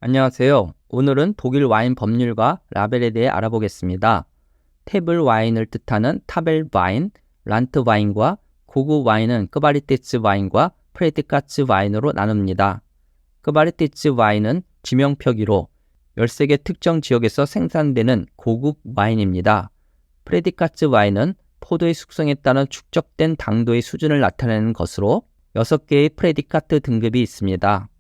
안녕하세요. 오늘은 독일 와인 법률과 라벨에 대해 알아보겠습니다. 탭을 와인을 뜻하는 타벨 와인, 란트 와인과 고급 와인은 끄바리티츠 와인과 프레디카츠 와인으로 나눕니다. 끄바리티츠 와인은 지명 표기로 13개 특정 지역에서 생산되는 고급 와인입니다. 프레디카츠 와인은 포도의 숙성에 따른 축적된 당도의 수준을 나타내는 것으로 6개의 프레디카트 등급이 있습니다.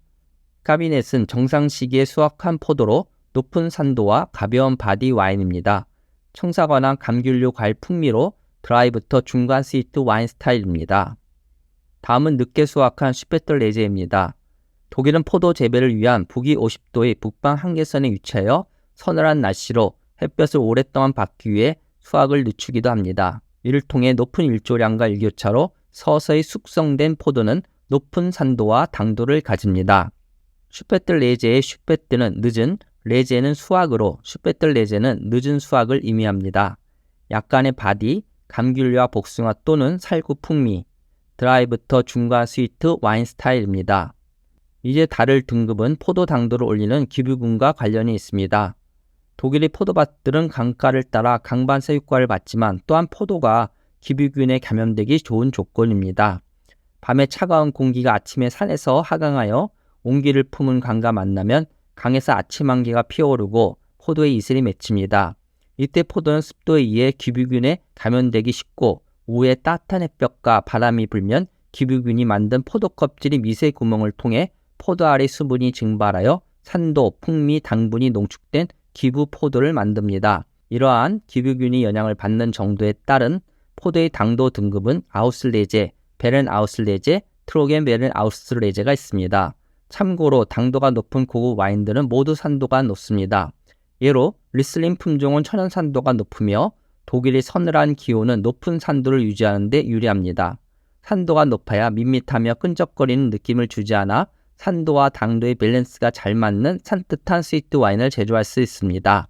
카비넷은 정상 시기에 수확한 포도로 높은 산도와 가벼운 바디 와인입니다. 청사과나 감귤류 과일 풍미로 드라이부터 중간 스위트 와인 스타일입니다. 다음은 늦게 수확한 슈페틀레제입니다. 독일은 포도 재배를 위한 북위 50도의 북방 한계선에 위치하여 서늘한 날씨로 햇볕을 오랫동안 받기 위해 수확을 늦추기도 합니다. 이를 통해 높은 일조량과 일교차로 서서히 숙성된 포도는 높은 산도와 당도를 가집니다. 슈페틀레제의 슈페트는 늦은, 레제는 수확으로 슈페틀레제는 늦은 수확을 의미합니다. 약간의 바디, 감귤류와 복숭아 또는 살구 풍미, 드라이부터 중간 스위트 와인 스타일입니다. 이제 다룰 등급은 포도 당도를 올리는 기부균과 관련이 있습니다. 독일의 포도밭들은 강가를 따라 강반사 효과를 받지만 또한 포도가 기부균에 감염되기 좋은 조건입니다. 밤에 차가운 공기가 아침에 산에서 하강하여 온기를 품은 강과 만나면 강에서 아침 안개가 피어오르고 포도의 이슬이 맺힙니다. 이때 포도는 습도에 의해 기부균에 감염되기 쉽고 오후에 따뜻한 햇볕과 바람이 불면 기부균이 만든 포도 껍질이 미세 구멍을 통해 포도알의 수분이 증발하여 산도, 풍미, 당분이 농축된 기부 포도를 만듭니다. 이러한 기부균이 영향을 받는 정도에 따른 포도의 당도 등급은 아우슬레제, 베렌아우슬레제, 트로겐베렌아우슬레제가 있습니다. 참고로 당도가 높은 고급 와인들은 모두 산도가 높습니다. 예로 리슬링 품종은 천연 산도가 높으며 독일의 서늘한 기온은 높은 산도를 유지하는 데 유리합니다. 산도가 높아야 밋밋하며 끈적거리는 느낌을 주지 않아 산도와 당도의 밸런스가 잘 맞는 산뜻한 스위트 와인을 제조할 수 있습니다.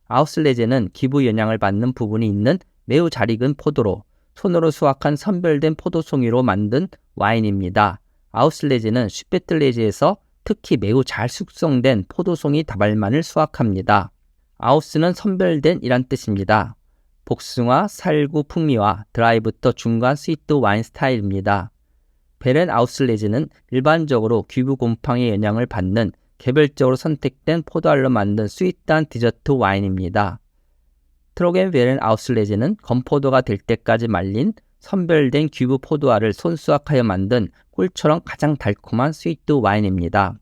아우슬레제는 기부 영향을 받는 부분이 있는 매우 잘 익은 포도로 손으로 수확한 선별된 포도송이로 만든 와인입니다. 아우슬레제는 슈페틀레제에서 특히 매우 잘 숙성된 포도송이 다발만을 수확합니다. 아우스는 선별된 이란 뜻입니다. 복숭아, 살구 풍미와 드라이부터 중간 스위트 와인 스타일입니다. 베렌 아우슬레제는 일반적으로 귀부 곰팡이의 영향을 받는 개별적으로 선택된 포도알로 만든 스윗한 디저트 와인입니다. 트로겐 베렌 아우슬레제는 건포도가 될 때까지 말린 선별된 귀부 포도알을 손수확하여 만든 꿀처럼 가장 달콤한 스위트 와인입니다.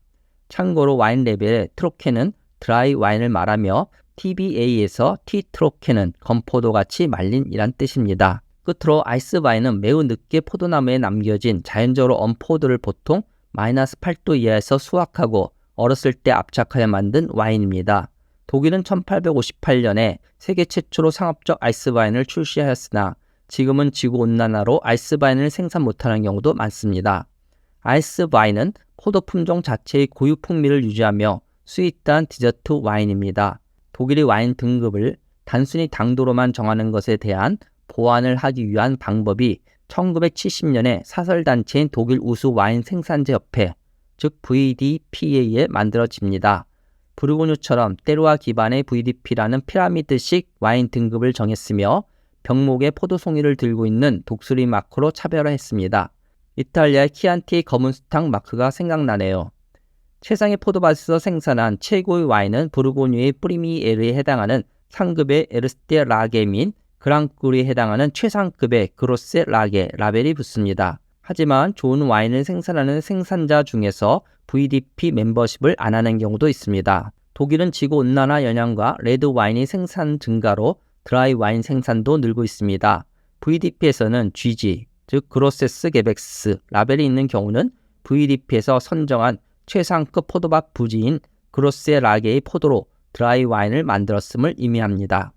참고로 와인 레벨에 트로켄은 드라이 와인을 말하며 TBA에서 T트로켄은 건포도같이 말린이란 뜻입니다. 끝으로 아이스 와인은 매우 늦게 포도나무에 남겨진 자연적으로 언 포도를 보통 -8도 이하에서 수확하고 얼었을 때 압착하여 만든 와인입니다. 독일은 1858년에 세계 최초로 상업적 아이스 와인을 출시하였으나 지금은 지구온난화로 아이스 와인을 생산 못하는 경우도 많습니다. 아이스 와인은 포도 품종 자체의 고유 풍미를 유지하며 스윗한 디저트 와인입니다. 독일의 와인 등급을 단순히 당도로만 정하는 것에 대한 보완을 하기 위한 방법이 1970년에 사설단체인 독일 우수 와인 생산자 협회, 즉 VDPA에 만들어집니다. 부르고뉴처럼 때루아 기반의 VDP라는 피라미드식 와인 등급을 정했으며 병목에 포도송이를 들고 있는 독수리 마크로 차별화했습니다. 이탈리아의 키안티의 검은 수탉 마크가 생각나네요. 최상의 포도밭에서 생산한 최고의 와인은 부르고뉴의 프리미에르에 해당하는 상급의 에르스테 라게 민 그랑크루에 해당하는 최상급의 그로세 라게 라벨이 붙습니다. 하지만 좋은 와인을 생산하는 생산자 중에서 VDP 멤버십을 안 하는 경우도 있습니다. 독일은 지구온난화 영향과 레드 와인의 생산 증가로 드라이 와인 생산도 늘고 있습니다. VDP에서는 GG, 즉 그로세스 게벡스 라벨이 있는 경우는 VDP에서 선정한 최상급 포도밭 부지인 그로세 라게의 포도로 드라이 와인을 만들었음을 의미합니다.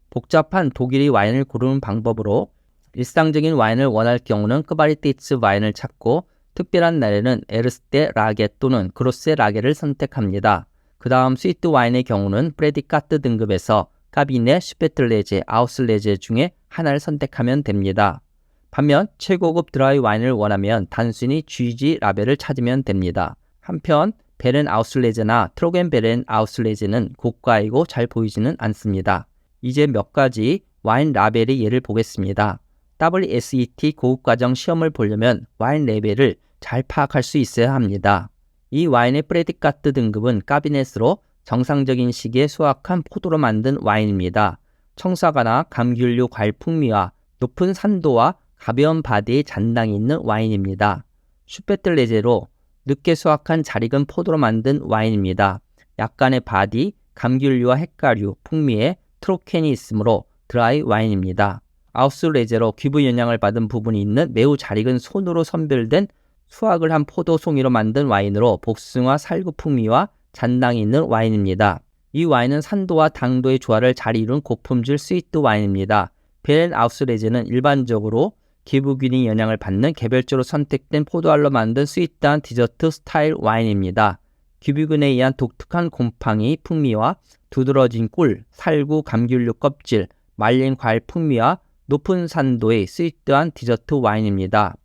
복잡한 독일의 와인을 고르는 방법으로 일상적인 와인을 원할 경우는 끄바리티츠 와인을 찾고 특별한 날에는 에르스테 라게 또는 그로세 라게를 선택합니다. 그 다음 스위트 와인의 경우는 프레디카트 등급에서 카비넷, 슈페틀레제, 아우슬레제 중에 하나를 선택하면 됩니다. 반면 최고급 드라이 와인을 원하면 단순히 GG 라벨을 찾으면 됩니다. 한편 베렌아우슬레제나 트로겐베렌아우슬레제는 고가이고 잘 보이지는 않습니다. 이제 몇 가지 와인 라벨의 예를 보겠습니다. WSET 고급과정 시험을 보려면 와인 레벨을 잘 파악할 수 있어야 합니다. 이 와인의 프레디카트 등급은 까비넷으로 정상적인 시기에 수확한 포도로 만든 와인입니다. 청사과나 감귤류 과일 풍미와 높은 산도와 가벼운 바디의 잔당이 있는 와인입니다. 슈페틀레제로 늦게 수확한 잘 익은 포도로 만든 와인입니다. 약간의 바디, 감귤류와 햇가류, 풍미에 트로켄이 있으므로 드라이 와인입니다. 아우슬레제로 귀부 영향을 받은 부분이 있는 매우 잘 익은 손으로 선별된 수확을 한 포도 송이로 만든 와인으로 복숭아 살구 풍미와 잔당이 있는 와인입니다. 이 와인은 산도와 당도의 조화를 잘 이룬 고품질 스위트 와인입니다. 베렌아우슬레제는 일반적으로 기부균이 영향을 받는 개별적으로 선택된 포도알로 만든 스위트한 디저트 스타일 와인입니다. 기부균에 의한 독특한 곰팡이 풍미와 두드러진 꿀, 살구, 감귤류 껍질, 말린 과일 풍미와 높은 산도의 스위트한 디저트 와인입니다.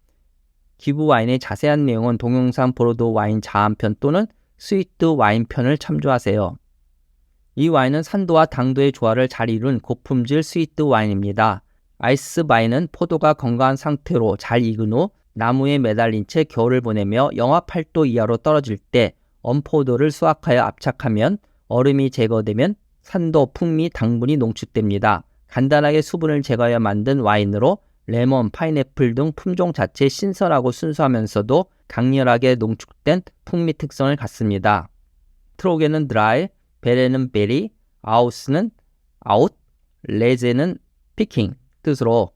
기부 와인의 자세한 내용은 동영상 보르도 와인 자한편 또는 스위트 와인 편을 참조하세요. 이 와인은 산도와 당도의 조화를 잘 이룬 고품질 스위트 와인입니다. 아이스 바인은 포도가 건강한 상태로 잘 익은 후 나무에 매달린 채 겨울을 보내며 영하 8도 이하로 떨어질 때 엄포도를 수확하여 압착하면 얼음이 제거되면 산도, 풍미, 당분이 농축됩니다. 간단하게 수분을 제거하여 만든 와인으로 레몬, 파인애플 등 품종 자체의 신선하고 순수하면서도 강렬하게 농축된 풍미 특성을 갖습니다. 트로겐은 드라이, 베레는 베리, 아우스는 아웃, 레제는 피킹 뜻으로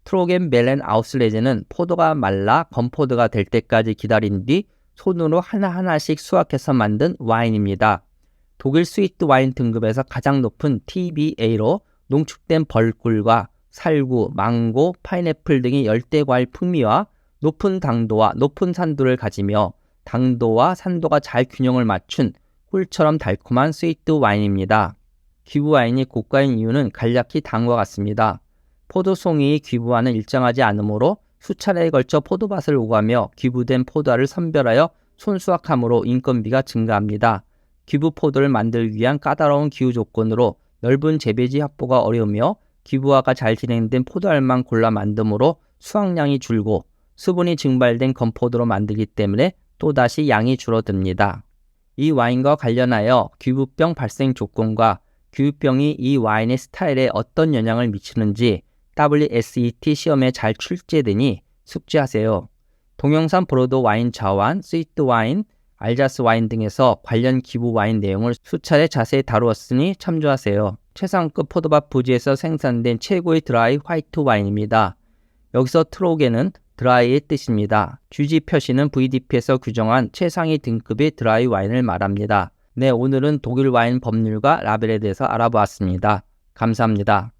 트로겐 벨렌 아우슬레제는 포도가 말라 건포도가 될 때까지 기다린 뒤 손으로 하나하나씩 수확해서 만든 와인입니다. 독일 스위트 와인 등급에서 가장 높은 TBA로 농축된 벌꿀과 살구, 망고, 파인애플 등의 열대과일 풍미와 높은 당도와 높은 산도를 가지며 당도와 산도가 잘 균형을 맞춘 꿀처럼 달콤한 스위트 와인입니다. 기부 와인이 고가인 이유는 간략히 다음과 같습니다. 포도송이의 기부와는 일정하지 않으므로 수차례에 걸쳐 포도밭을 오가며 기부된 포도알을 선별하여 손수확함으로 인건비가 증가합니다. 기부 포도를 만들기 위한 까다로운 기후 조건으로 넓은 재배지 확보가 어려우며 기부화가 잘 진행된 포도알만 골라 만듦으로 수확량이 줄고 수분이 증발된 건포도로 만들기 때문에 또다시 양이 줄어듭니다. 이 와인과 관련하여 기부병 발생 조건과 기부병이 이 와인의 스타일에 어떤 영향을 미치는지 WSET 시험에 잘 출제되니 숙지하세요. 동영상 보르도 와인 자완, 스위트 와인, 알자스 와인 등에서 관련 기부 와인 내용을 수차례 자세히 다루었으니 참조하세요. 최상급 포도밭 부지에서 생산된 최고의 드라이 화이트 와인입니다. 여기서 트로겐은 드라이의 뜻입니다. GG 표시는 VDP에서 규정한 최상위 등급의 드라이 와인을 말합니다. 네, 오늘은 독일 와인 법률과 라벨에 대해서 알아보았습니다. 감사합니다.